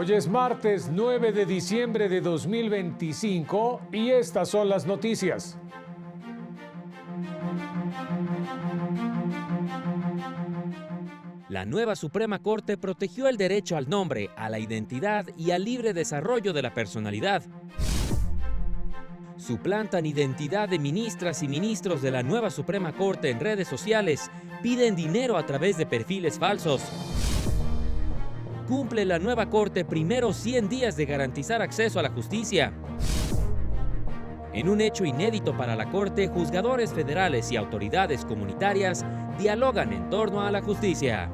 Hoy es martes 9 de diciembre de 2025 y estas son las noticias. La nueva Suprema Corte protegió el derecho al nombre, a la identidad y al libre desarrollo de la personalidad. Suplantan identidad de ministras y ministros de la nueva Suprema Corte en redes sociales, piden dinero a través de perfiles falsos. Cumple la nueva Corte primeros 100 días de garantizar acceso a la justicia. En un hecho inédito para la Corte, juzgadores federales y autoridades comunitarias dialogan en torno a la justicia.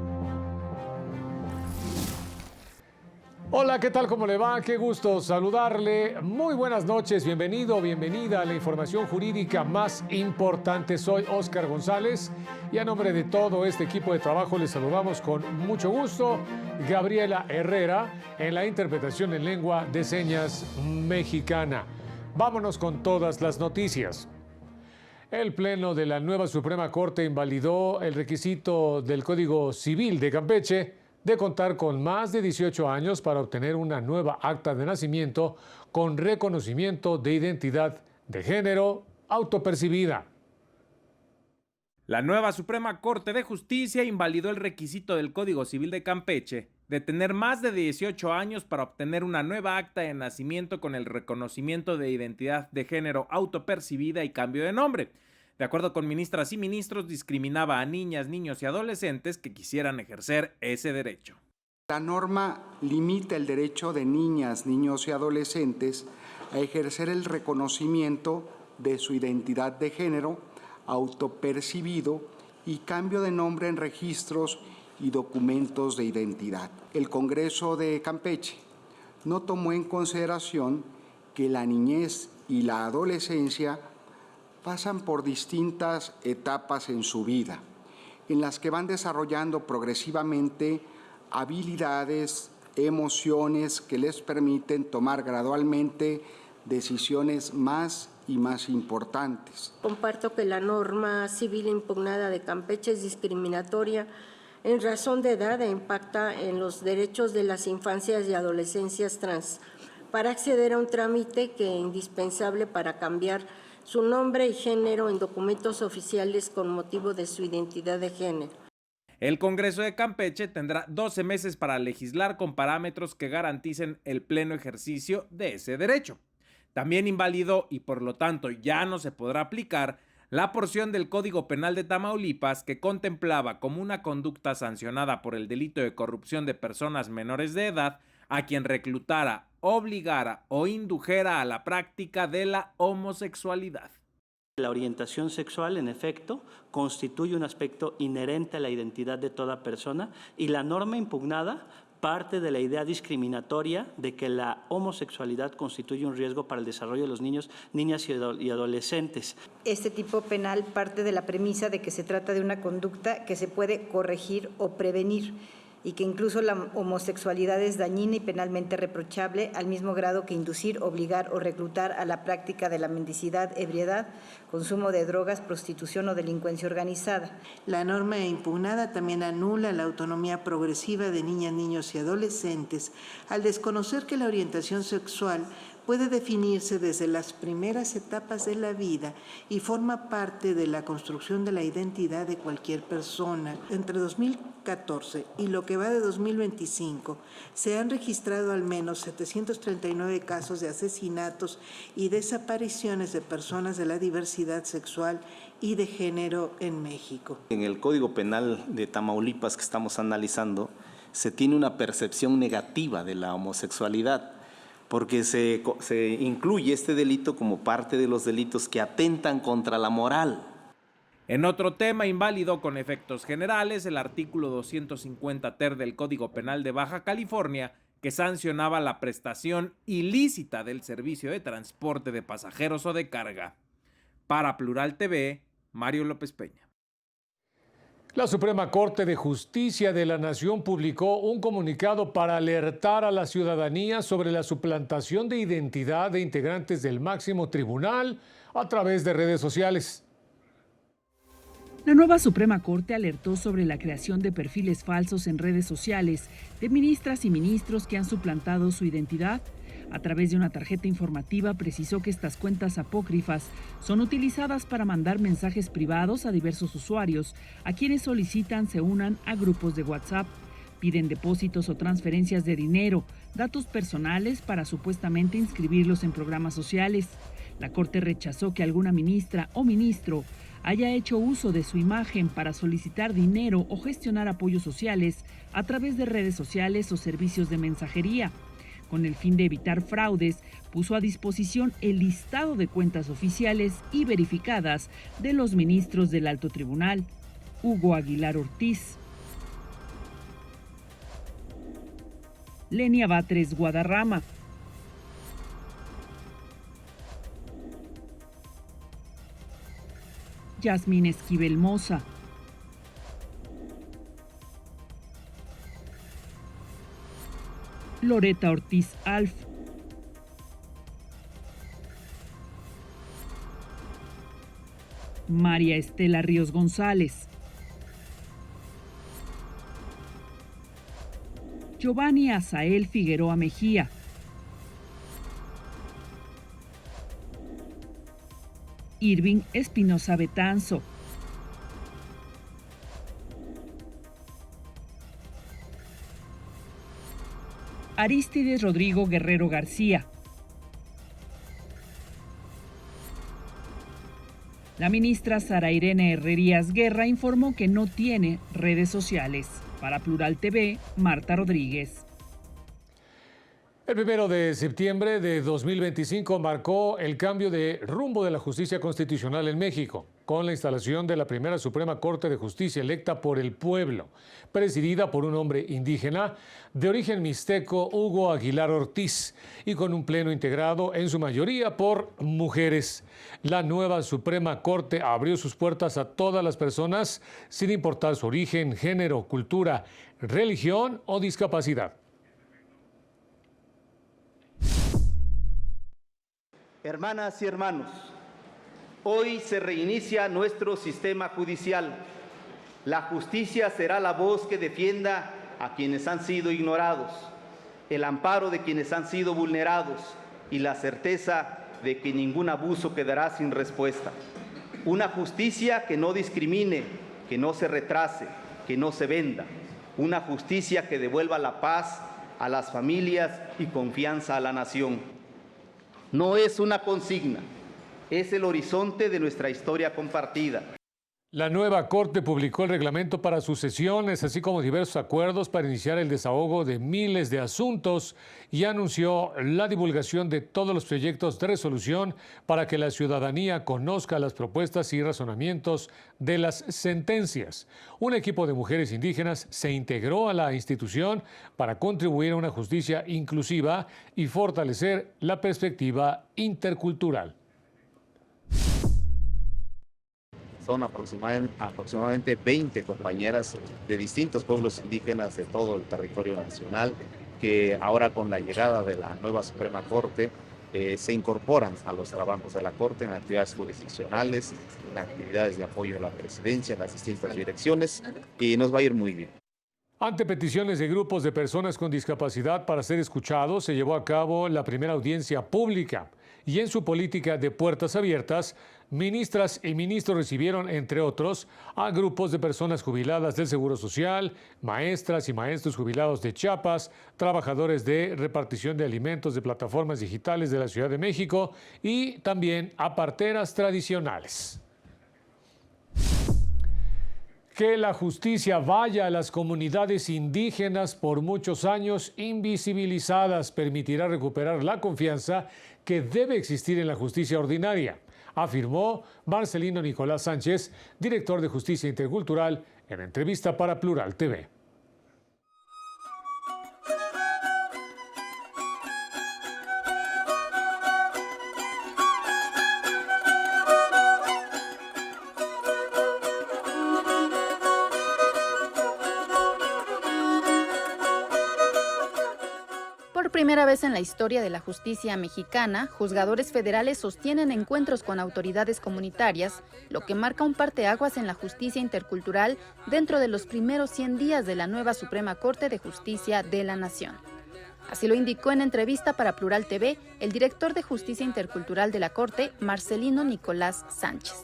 Hola, ¿qué tal? ¿Cómo le va? Qué gusto saludarle. Muy buenas noches, bienvenido, bienvenida a la información jurídica más importante. Soy Óscar González y a nombre de todo este equipo de trabajo les saludamos con mucho gusto. Gabriela Herrera en la interpretación en lengua de señas mexicana. Vámonos con todas las noticias. El Pleno de la nueva Suprema Corte invalidó el requisito del Código Civil de Campeche de contar con más de 18 años para obtener una nueva acta de nacimiento con reconocimiento de identidad de género autopercibida. La nueva Suprema Corte de Justicia invalidó el requisito del Código Civil de Campeche de tener más de 18 años para obtener una nueva acta de nacimiento con el reconocimiento de identidad de género autopercibida y cambio de nombre. De acuerdo con ministras y ministros, discriminaba a niñas, niños y adolescentes que quisieran ejercer ese derecho. La norma limita el derecho de niñas, niños y adolescentes a ejercer el reconocimiento de su identidad de género autopercibido y cambio de nombre en registros y documentos de identidad. El Congreso de Campeche no tomó en consideración que la niñez y la adolescencia pasan por distintas etapas en su vida, en las que van desarrollando progresivamente habilidades, emociones que les permiten tomar gradualmente decisiones más y más importantes. Comparto que la norma civil impugnada de Campeche es discriminatoria en razón de edad e impacta en los derechos de las infancias y adolescencias trans para acceder a un trámite que es indispensable para cambiar su nombre y género en documentos oficiales con motivo de su identidad de género. El Congreso de Campeche tendrá 12 meses para legislar con parámetros que garanticen el pleno ejercicio de ese derecho. También invalidó y por lo tanto ya no se podrá aplicar la porción del Código Penal de Tamaulipas que contemplaba como una conducta sancionada por el delito de corrupción de personas menores de edad a quien reclutara, obligara o indujera a la práctica de la homosexualidad. La orientación sexual, en efecto, constituye un aspecto inherente a la identidad de toda persona y la norma impugnada parte de la idea discriminatoria de que la homosexualidad constituye un riesgo para el desarrollo de los niños, niñas y adolescentes. Este tipo penal parte de la premisa de que se trata de una conducta que se puede corregir o prevenir y que incluso la homosexualidad es dañina y penalmente reprochable al mismo grado que inducir, obligar o reclutar a la práctica de la mendicidad, ebriedad, consumo de drogas, prostitución o delincuencia organizada. La norma impugnada también anula la autonomía progresiva de niñas, niños y adolescentes al desconocer que la orientación sexual puede definirse desde las primeras etapas de la vida y forma parte de la construcción de la identidad de cualquier persona. Entre 2014 y lo que va de 2025 se han registrado al menos 739 casos de asesinatos y desapariciones de personas de la diversidad sexual y de género en México. En el Código Penal de Tamaulipas que estamos analizando se tiene una percepción negativa de la homosexualidad, porque se incluye este delito como parte de los delitos que atentan contra la moral. En otro tema, invalidó con efectos generales el artículo 250 ter del Código Penal de Baja California, que sancionaba la prestación ilícita del servicio de transporte de pasajeros o de carga. Para Plural TV, Mario López Peña. La Suprema Corte de Justicia de la Nación publicó un comunicado para alertar a la ciudadanía sobre la suplantación de identidad de integrantes del máximo tribunal a través de redes sociales. La nueva Suprema Corte alertó sobre la creación de perfiles falsos en redes sociales de ministras y ministros que han suplantado su identidad. A través de una tarjeta informativa precisó que estas cuentas apócrifas son utilizadas para mandar mensajes privados a diversos usuarios, a quienes solicitan se unan a grupos de WhatsApp. Piden depósitos o transferencias de dinero, datos personales para supuestamente inscribirlos en programas sociales. La Corte rechazó que alguna ministra o ministro haya hecho uso de su imagen para solicitar dinero o gestionar apoyos sociales a través de redes sociales o servicios de mensajería. Con el fin de evitar fraudes, puso a disposición el listado de cuentas oficiales y verificadas de los ministros del Alto Tribunal. Hugo Aguilar Ortiz, Lenia Batres Guadarrama, Yasmín Esquivel Moza, Loreta Ortiz Alf, María Estela Ríos González, Giovanni Azael Figueroa Mejía, Irving Espinosa Betanzo, Arístides Rodrigo Guerrero García. La ministra Sara Irene Herrerías Guerra informó que no tiene redes sociales. Para Plural TV, Marta Rodríguez. El 1 de septiembre de 2025 marcó el cambio de rumbo de la justicia constitucional en México, con la instalación de la primera Suprema Corte de Justicia electa por el pueblo, presidida por un hombre indígena de origen mixteco, Hugo Aguilar Ortiz, y con un pleno integrado en su mayoría por mujeres. La nueva Suprema Corte abrió sus puertas a todas las personas, sin importar su origen, género, cultura, religión o discapacidad. Hermanas y hermanos, hoy se reinicia nuestro sistema judicial. La justicia será la voz que defienda a quienes han sido ignorados, el amparo de quienes han sido vulnerados y la certeza de que ningún abuso quedará sin respuesta. Una justicia que no discrimine, que no se retrase, que no se venda. Una justicia que devuelva la paz a las familias y confianza a la nación. No es una consigna, es el horizonte de nuestra historia compartida. La nueva Corte publicó el reglamento para sus sesiones, así como diversos acuerdos para iniciar el desahogo de miles de asuntos y anunció la divulgación de todos los proyectos de resolución para que la ciudadanía conozca las propuestas y razonamientos de las sentencias. Un equipo de mujeres indígenas se integró a la institución para contribuir a una justicia inclusiva y fortalecer la perspectiva intercultural. Son aproximadamente 20 compañeras de distintos pueblos indígenas de todo el territorio nacional que ahora con la llegada de la nueva Suprema Corte se incorporan a los trabajos de la Corte en actividades jurisdiccionales, en actividades de apoyo a la presidencia, en las distintas direcciones, y nos va a ir muy bien. Ante peticiones de grupos de personas con discapacidad para ser escuchados, se llevó a cabo la primera audiencia pública y en su política de puertas abiertas, ministras y ministros recibieron, entre otros, a grupos de personas jubiladas del Seguro Social, maestras y maestros jubilados de Chiapas, trabajadores de repartición de alimentos de plataformas digitales de la Ciudad de México y también a parteras tradicionales. Que la justicia vaya a las comunidades indígenas por muchos años invisibilizadas permitirá recuperar la confianza que debe existir en la justicia ordinaria, afirmó Marcelino Nicolás Sánchez, director de Justicia Intercultural, en entrevista para Plural TV. primera vez en la historia de la justicia mexicana, juzgadores federales sostienen encuentros con autoridades comunitarias, lo que marca un parteaguas en la justicia intercultural dentro de los primeros 100 días de la nueva Suprema Corte de Justicia de la Nación. Así lo indicó en entrevista para Plural TV el director de Justicia Intercultural de la Corte, Marcelino Nicolás Sánchez.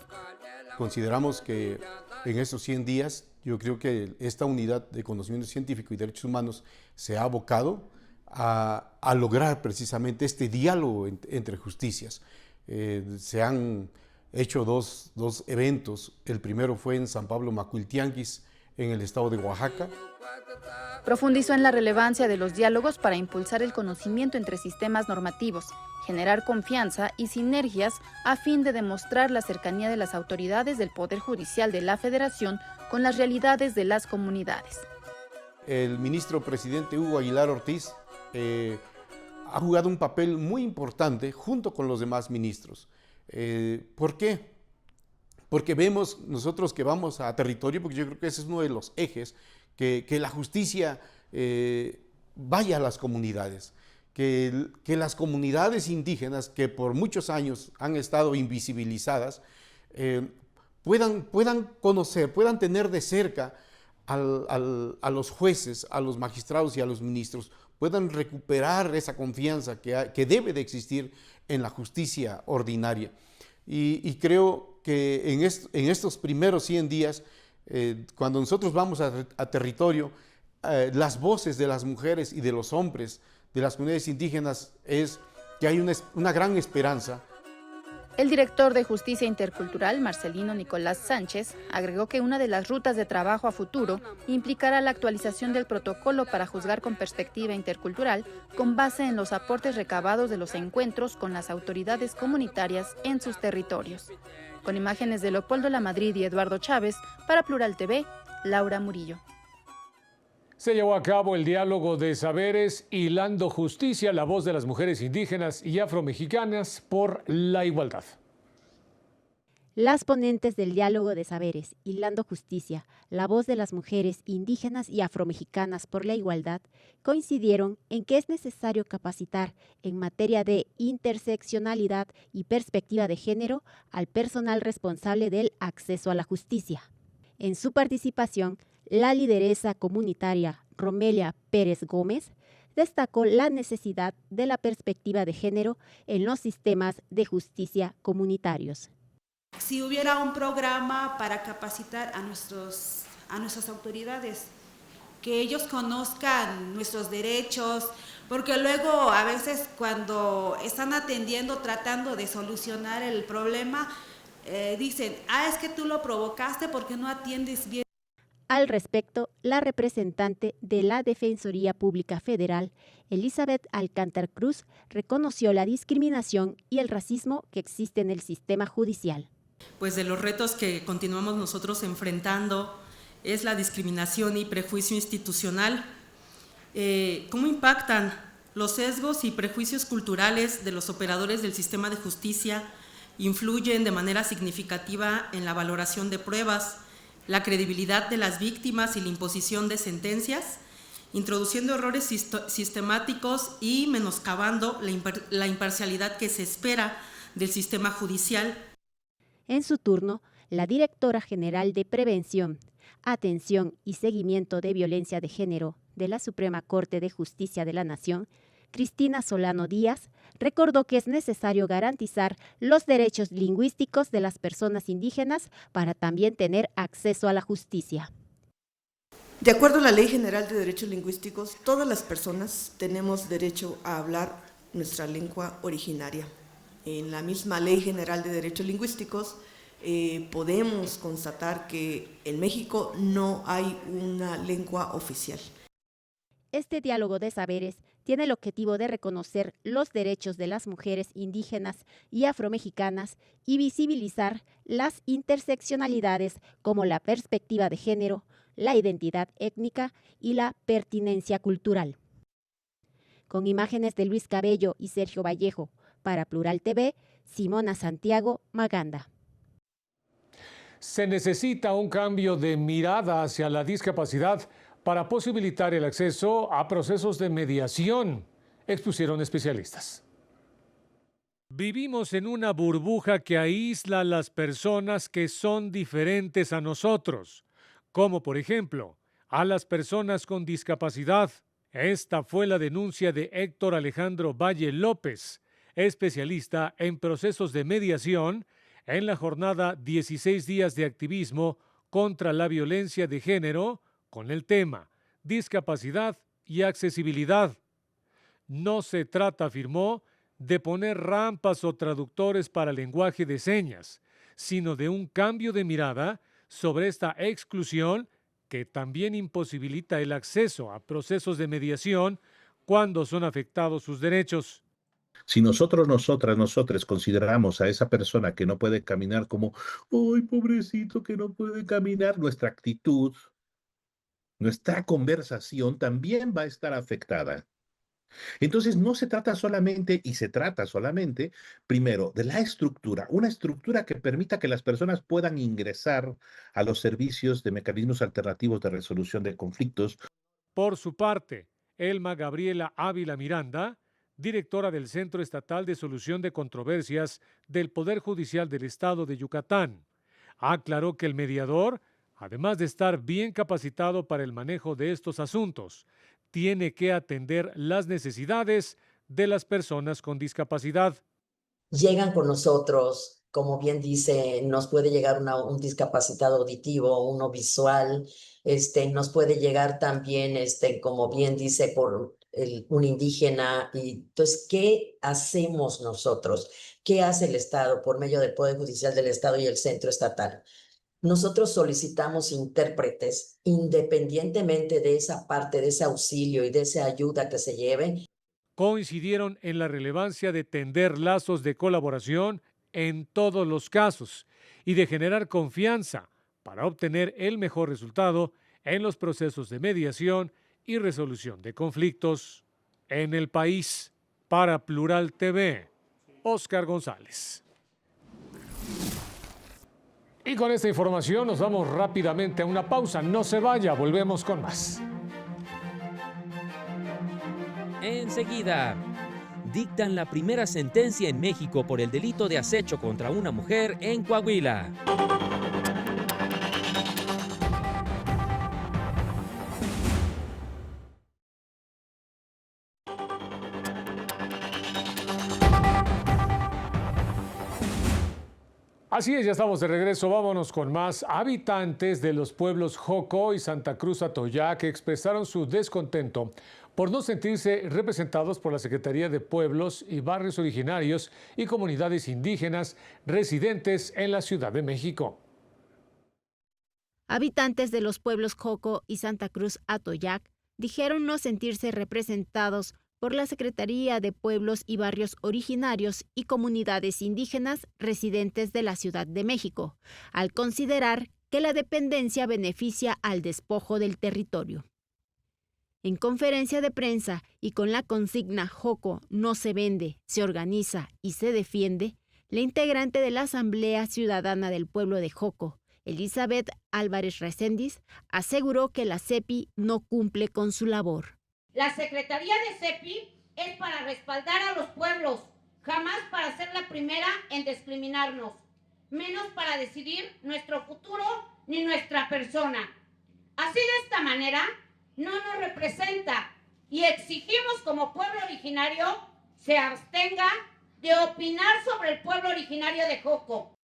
Consideramos que en estos 100 días, yo creo que esta unidad de conocimiento científico y derechos humanos se ha abocado a lograr precisamente este diálogo entre justicias. Se han hecho dos eventos. El primero fue en San Pablo Macuiltianguis, en el estado de Oaxaca. Profundizó en la relevancia de los diálogos para impulsar el conocimiento entre sistemas normativos, generar confianza y sinergias a fin de demostrar la cercanía de las autoridades del Poder Judicial de la Federación con las realidades de las comunidades. El ministro presidente Hugo Aguilar Ortiz ha jugado un papel muy importante junto con los demás ministros. ¿Por qué? Porque vemos nosotros que vamos a territorio, porque yo creo que ese es uno de los ejes, que la justicia vaya a las comunidades, que las comunidades indígenas que por muchos años han estado invisibilizadas puedan conocer, puedan tener de cerca a los jueces, a los magistrados y a los ministros, puedan recuperar esa confianza que debe de existir en la justicia ordinaria. Y creo que en estos primeros 100 días, cuando nosotros vamos a territorio, las voces de las mujeres y de los hombres de las comunidades indígenas es que hay una gran esperanza. El director de Justicia Intercultural, Marcelino Nicolás Sánchez, agregó que una de las rutas de trabajo a futuro implicará la actualización del protocolo para juzgar con perspectiva intercultural con base en los aportes recabados de los encuentros con las autoridades comunitarias en sus territorios. Con imágenes de Leopoldo Lamadrid y Eduardo Chávez, para Plural TV, Laura Murillo. Se llevó a cabo el diálogo de saberes Hilando Justicia, la voz de las mujeres indígenas y afromexicanas por la igualdad. Las ponentes del diálogo de saberes Hilando Justicia, la voz de las mujeres indígenas y afromexicanas por la igualdad, coincidieron en que es necesario capacitar en materia de interseccionalidad y perspectiva de género al personal responsable del acceso a la justicia. En su participación, la lideresa comunitaria Romelia Pérez Gómez destacó la necesidad de la perspectiva de género en los sistemas de justicia comunitarios. Si hubiera un programa para capacitar a nuestras autoridades, que ellos conozcan nuestros derechos, porque luego a veces cuando están atendiendo, tratando de solucionar el problema, dicen, es que tú lo provocaste porque no atiendes bien. Al respecto, la representante de la Defensoría Pública Federal, Elizabeth Alcántar Cruz, reconoció la discriminación y el racismo que existe en el sistema judicial. Pues de los retos que continuamos nosotros enfrentando es la discriminación y prejuicio institucional. ¿Cómo impactan los sesgos y prejuicios culturales de los operadores del sistema de justicia? Influyen de manera significativa en la valoración de pruebas, la credibilidad de las víctimas y la imposición de sentencias, introduciendo errores sistemáticos y menoscabando la imparcialidad que se espera del sistema judicial. En su turno, la directora general de Prevención, Atención y Seguimiento de Violencia de Género de la Suprema Corte de Justicia de la Nación, Cristina Solano Díaz, recordó que es necesario garantizar los derechos lingüísticos de las personas indígenas para también tener acceso a la justicia. De acuerdo a la Ley General de Derechos Lingüísticos, todas las personas tenemos derecho a hablar nuestra lengua originaria. En la misma Ley General de Derechos Lingüísticos podemos constatar que en México no hay una lengua oficial. Este diálogo de saberes tiene el objetivo de reconocer los derechos de las mujeres indígenas y afromexicanas y visibilizar las interseccionalidades como la perspectiva de género, la identidad étnica y la pertinencia cultural. Con imágenes de Luis Cabello y Sergio Vallejo, para Plural TV, Simona Santiago Maganda. Se necesita un cambio de mirada hacia la discapacidad para posibilitar el acceso a procesos de mediación. expusieron especialistas. Vivimos en una burbuja que aísla a las personas que son diferentes a nosotros, como por ejemplo a las personas con discapacidad. Esta fue la denuncia de Héctor Alejandro Valle López, especialista en procesos de mediación, en la jornada 16 días de activismo contra la violencia de género, con el tema discapacidad y accesibilidad. No se trata, afirmó, de poner rampas o traductores para lenguaje de señas, sino de un cambio de mirada sobre esta exclusión que también imposibilita el acceso a procesos de mediación cuando son afectados sus derechos. Si nosotros, nosotras consideramos a esa persona que no puede caminar como, ¡ay, pobrecito que no puede caminar!, nuestra actitud, nuestra conversación también va a estar afectada. Entonces no se trata solamente, y se trata solamente, primero, de la estructura, una estructura que permita que las personas puedan ingresar a los servicios de mecanismos alternativos de resolución de conflictos. Por su parte, Elma Gabriela Ávila Miranda, directora del Centro Estatal de Solución de Controversias del Poder Judicial del Estado de Yucatán, aclaró que el mediador, además de estar bien capacitado para el manejo de estos asuntos, tiene que atender las necesidades de las personas con discapacidad. Llegan con nosotros, como bien dice, nos puede llegar un discapacitado auditivo, uno visual, nos puede llegar también, como bien dice, un indígena. Y entonces, ¿qué hacemos nosotros? ¿Qué hace el Estado por medio del Poder Judicial del Estado y el Centro Estatal? Nosotros solicitamos intérpretes independientemente de esa parte, de ese auxilio y de esa ayuda que se lleven. Coincidieron en la relevancia de tender lazos de colaboración en todos los casos y de generar confianza para obtener el mejor resultado en los procesos de mediación y resolución de conflictos en el país. Para Plural TV, Óscar González. Y con esta información nos vamos rápidamente a una pausa. No se vaya, volvemos con más. Enseguida, dictan la primera sentencia en México por el delito de acecho contra una mujer en Coahuila. Así es, ya estamos de regreso. Vámonos con más. Habitantes de los pueblos Joco y Santa Cruz Atoyac expresaron su descontento por no sentirse representados por la Secretaría de Pueblos y Barrios Originarios y Comunidades Indígenas residentes en la Ciudad de México. Habitantes de los pueblos Joco y Santa Cruz Atoyac dijeron no sentirse representados por la Secretaría de Pueblos y Barrios Originarios y Comunidades Indígenas residentes de la Ciudad de México, al considerar que la dependencia beneficia al despojo del territorio. En conferencia de prensa y con la consigna Joco no se vende, se organiza y se defiende, la integrante de la Asamblea Ciudadana del Pueblo de Joco, Elizabeth Álvarez Reséndiz, aseguró que la CEPI no cumple con su labor. La Secretaría de CEPI es para respaldar a los pueblos, jamás para ser la primera en discriminarnos, menos para decidir nuestro futuro ni nuestra persona. Así de esta manera no nos representa y exigimos como pueblo originario se abstenga de opinar sobre el pueblo originario de Joco.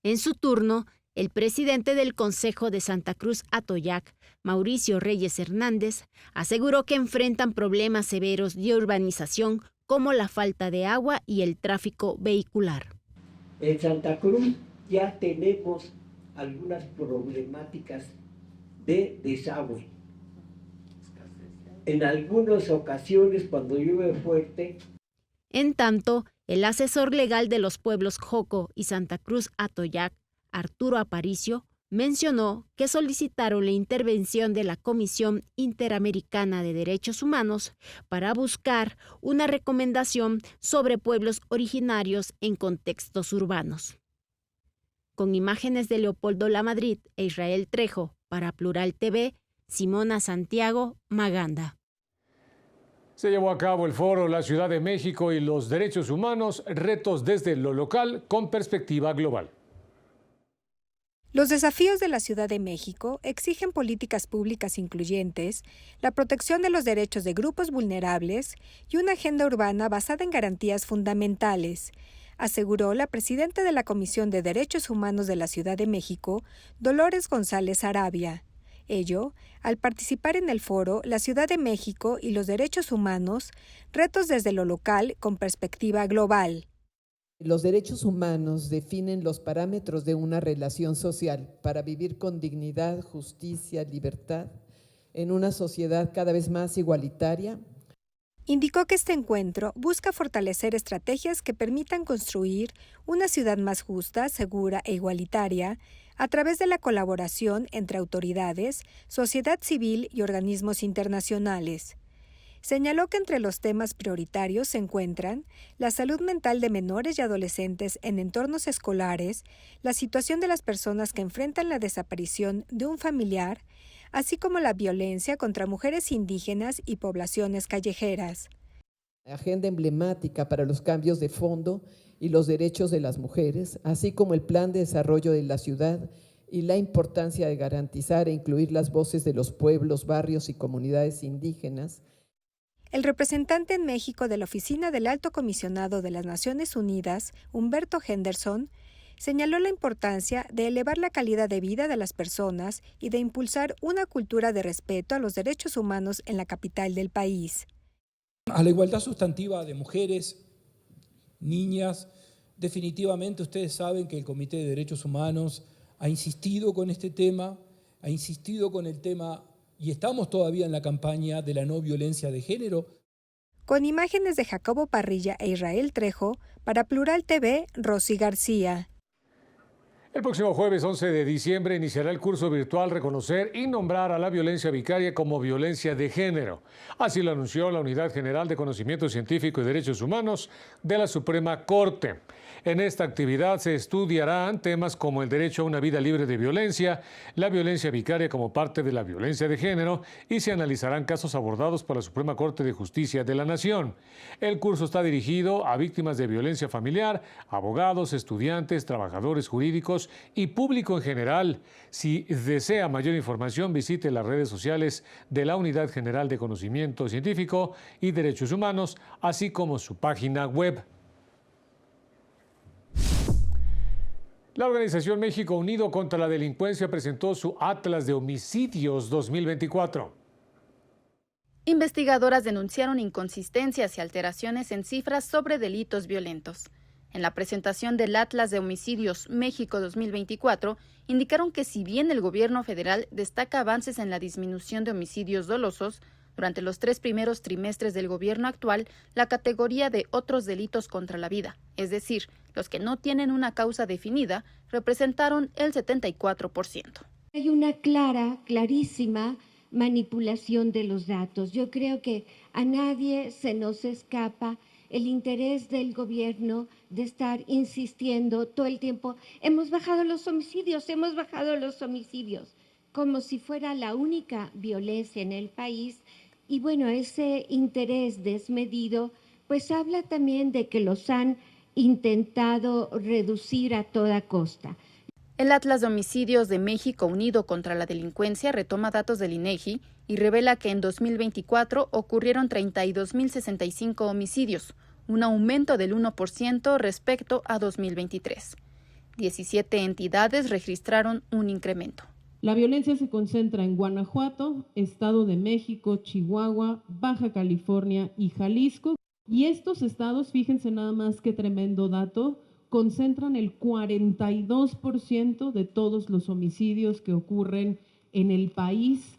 En su turno, el presidente del Consejo de Santa Cruz Atoyac, Mauricio Reyes Hernández, aseguró que enfrentan problemas severos de urbanización como la falta de agua y el tráfico vehicular. En Santa Cruz ya tenemos algunas problemáticas de desagüe. En algunas ocasiones, cuando llueve fuerte. En tanto, el asesor legal de los pueblos Joco y Santa Cruz Atoyac, Arturo Aparicio, mencionó que solicitaron la intervención de la Comisión Interamericana de Derechos Humanos para buscar una recomendación sobre pueblos originarios en contextos urbanos. Con imágenes de Leopoldo Lamadrid e Israel Trejo, para Plural TV, Simona Santiago, Maganda. Se llevó a cabo el foro La Ciudad de México y los derechos humanos, retos desde lo local con perspectiva global. Los desafíos de la Ciudad de México exigen políticas públicas incluyentes, la protección de los derechos de grupos vulnerables y una agenda urbana basada en garantías fundamentales, aseguró la presidenta de la Comisión de Derechos Humanos de la Ciudad de México, Dolores González Arabia. Ello, al participar en el foro La Ciudad de México y los derechos humanos, retos desde lo local con perspectiva global. Los derechos humanos definen los parámetros de una relación social para vivir con dignidad, justicia, libertad, en una sociedad cada vez más igualitaria. Indicó que este encuentro busca fortalecer estrategias que permitan construir una ciudad más justa, segura e igualitaria a través de la colaboración entre autoridades, sociedad civil y organismos internacionales. Señaló que entre los temas prioritarios se encuentran la salud mental de menores y adolescentes en entornos escolares, la situación de las personas que enfrentan la desaparición de un familiar, así como la violencia contra mujeres indígenas y poblaciones callejeras. Agenda emblemática para los cambios de fondo y los derechos de las mujeres, así como el plan de desarrollo de la ciudad y la importancia de garantizar e incluir las voces de los pueblos, barrios y comunidades indígenas. El representante en México de la Oficina del Alto Comisionado de las Naciones Unidas, Humberto Henderson, señaló la importancia de elevar la calidad de vida de las personas y de impulsar una cultura de respeto a los derechos humanos en la capital del país. A la igualdad sustantiva de mujeres, niñas, definitivamente ustedes saben que el Comité de Derechos Humanos ha insistido con este tema, ha insistido con el tema y estamos todavía en la campaña de la no violencia de género. Con imágenes de Jacobo Parrilla e Israel Trejo, para Plural TV, Rosy García. El próximo jueves 11 de diciembre iniciará el curso virtual Reconocer y nombrar a la violencia vicaria como violencia de género. Así lo anunció la Unidad General de Conocimiento Científico y Derechos Humanos de la Suprema Corte. En esta actividad se estudiarán temas como el derecho a una vida libre de violencia, la violencia vicaria como parte de la violencia de género y se analizarán casos abordados por la Suprema Corte de Justicia de la Nación. El curso está dirigido a víctimas de violencia familiar, abogados, estudiantes, trabajadores jurídicos y público en general. Si desea mayor información, visite las redes sociales de la Unidad General de Conocimiento Científico y Derechos Humanos, así como su página web. La organización México Unido contra la Delincuencia presentó su Atlas de Homicidios 2024. Investigadoras denunciaron inconsistencias y alteraciones en cifras sobre delitos violentos. En la presentación del Atlas de Homicidios México 2024, indicaron que si bien el gobierno federal destaca avances en la disminución de homicidios dolosos, durante los 3 primeros trimestres del gobierno actual, la categoría de otros delitos contra la vida, es decir, los que no tienen una causa definida, representaron el 74%. Hay una clarísima manipulación de los datos. Yo creo que a nadie se nos escapa el interés del gobierno de estar insistiendo todo el tiempo, hemos bajado los homicidios, como si fuera la única violencia en el país. Y bueno, ese interés desmedido, pues habla también de que los han intentado reducir a toda costa. El Atlas de Homicidios de México Unido contra la Delincuencia retoma datos del INEGI y revela que en 2024 ocurrieron 32.065 homicidios, un aumento del 1% respecto a 2023. 17 entidades registraron un incremento. La violencia se concentra en Guanajuato, Estado de México, Chihuahua, Baja California y Jalisco. Y estos estados, fíjense nada más qué tremendo dato, concentran el 42% de todos los homicidios que ocurren en el país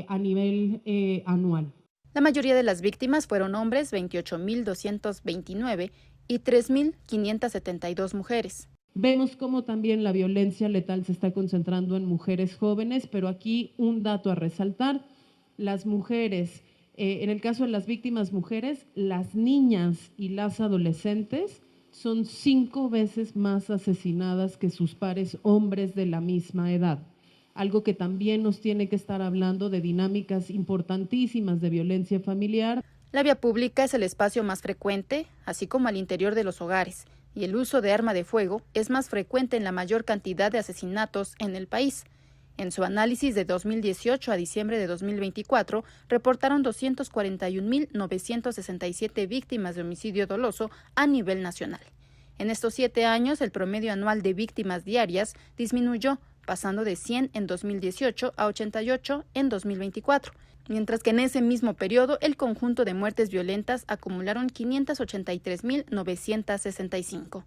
a nivel anual. La mayoría de las víctimas fueron hombres, 28.229, y 3.572 mujeres. Vemos cómo también la violencia letal se está concentrando en mujeres jóvenes, pero aquí un dato a resaltar, las mujeres, en el caso de las víctimas mujeres, las niñas y las adolescentes son 5 veces más asesinadas que sus pares hombres de la misma edad. Algo que también nos tiene que estar hablando de dinámicas importantísimas de violencia familiar. La vía pública es el espacio más frecuente, así como al interior de los hogares, y el uso de arma de fuego es más frecuente en la mayor cantidad de asesinatos en el país. En su análisis de 2018 a diciembre de 2024, reportaron 241.967 víctimas de homicidio doloso a nivel nacional. En estos 7 años, el promedio anual de víctimas diarias disminuyó, pasando de 100 en 2018 a 88 en 2024, mientras que en ese mismo periodo el conjunto de muertes violentas acumularon 583.965.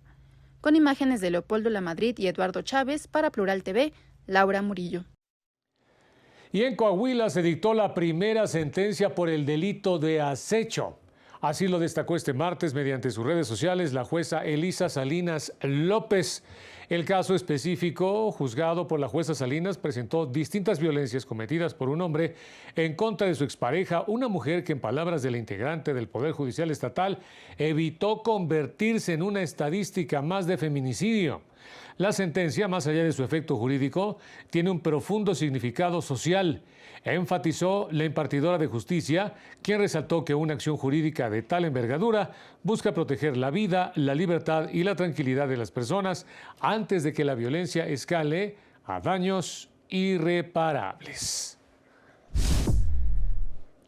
Con imágenes de Leopoldo Lamadrid y Eduardo Chávez, para Plural TV, Laura Murillo. Y en Coahuila se dictó la primera sentencia por el delito de acecho. Así lo destacó este martes mediante sus redes sociales la jueza Elisa Salinas López. El caso específico, juzgado por la jueza Salinas, presentó distintas violencias cometidas por un hombre en contra de su expareja, una mujer que, en palabras de la integrante del Poder Judicial Estatal, evitó convertirse en una estadística más de feminicidio. La sentencia, más allá de su efecto jurídico, tiene un profundo significado social, enfatizó la impartidora de justicia, quien resaltó que una acción jurídica de tal envergadura busca proteger la vida, la libertad y la tranquilidad de las personas antes de que la violencia escale a daños irreparables.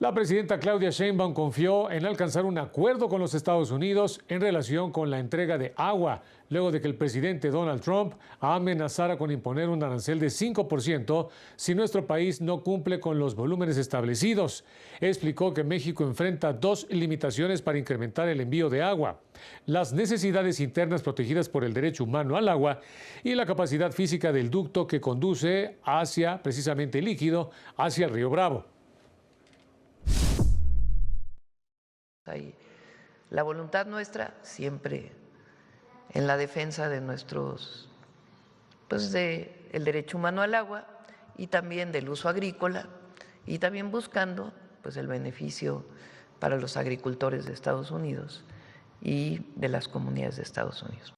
La presidenta Claudia Sheinbaum confió en alcanzar un acuerdo con los Estados Unidos en relación con la entrega de agua, luego de que el presidente Donald Trump amenazara con imponer un arancel de 5% si nuestro país no cumple con los volúmenes establecidos. Explicó que México enfrenta 2 limitaciones para incrementar el envío de agua: las necesidades internas protegidas por el derecho humano al agua y la capacidad física del ducto que conduce hacia, precisamente líquido, hacia el río Bravo. La voluntad nuestra siempre en la defensa de nuestros, de el derecho humano al agua y también del uso agrícola, y también buscando el beneficio para los agricultores de Estados Unidos y de las comunidades de Estados Unidos.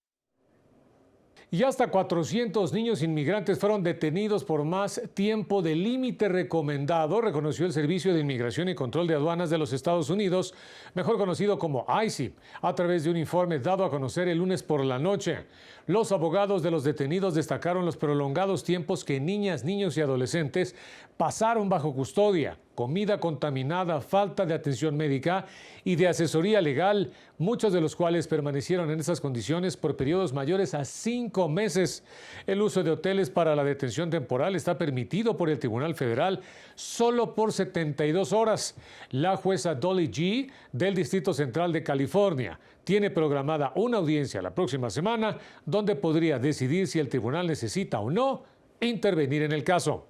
Y hasta 400 niños inmigrantes fueron detenidos por más tiempo del límite recomendado, reconoció el Servicio de Inmigración y Control de Aduanas de los Estados Unidos, mejor conocido como ICE, a través de un informe dado a conocer el lunes por la noche. Los abogados de los detenidos destacaron los prolongados tiempos que niñas, niños y adolescentes pasaron bajo custodia, comida contaminada, falta de atención médica y de asesoría legal, muchos de los cuales permanecieron en esas condiciones por periodos mayores a 5 meses. El uso de hoteles para la detención temporal está permitido por el Tribunal Federal solo por 72 horas. La jueza Dolly G. del Distrito Central de California tiene programada una audiencia la próxima semana donde podría decidir si el tribunal necesita o no intervenir en el caso.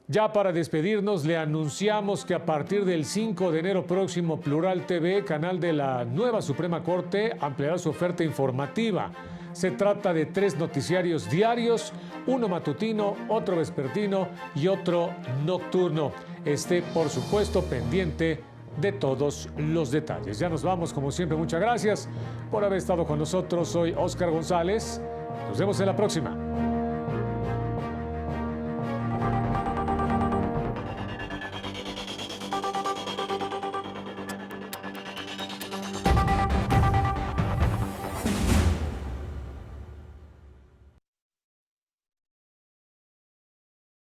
Ya para despedirnos, le anunciamos que a partir del 5 de enero próximo, Plural TV, canal de la nueva Suprema Corte, ampliará su oferta informativa. Se trata de 3 noticiarios diarios, uno matutino, otro vespertino y otro nocturno. Esté, por supuesto, pendiente de todos los detalles. Ya nos vamos, como siempre, muchas gracias por haber estado con nosotros. Soy Óscar González. Nos vemos en la próxima.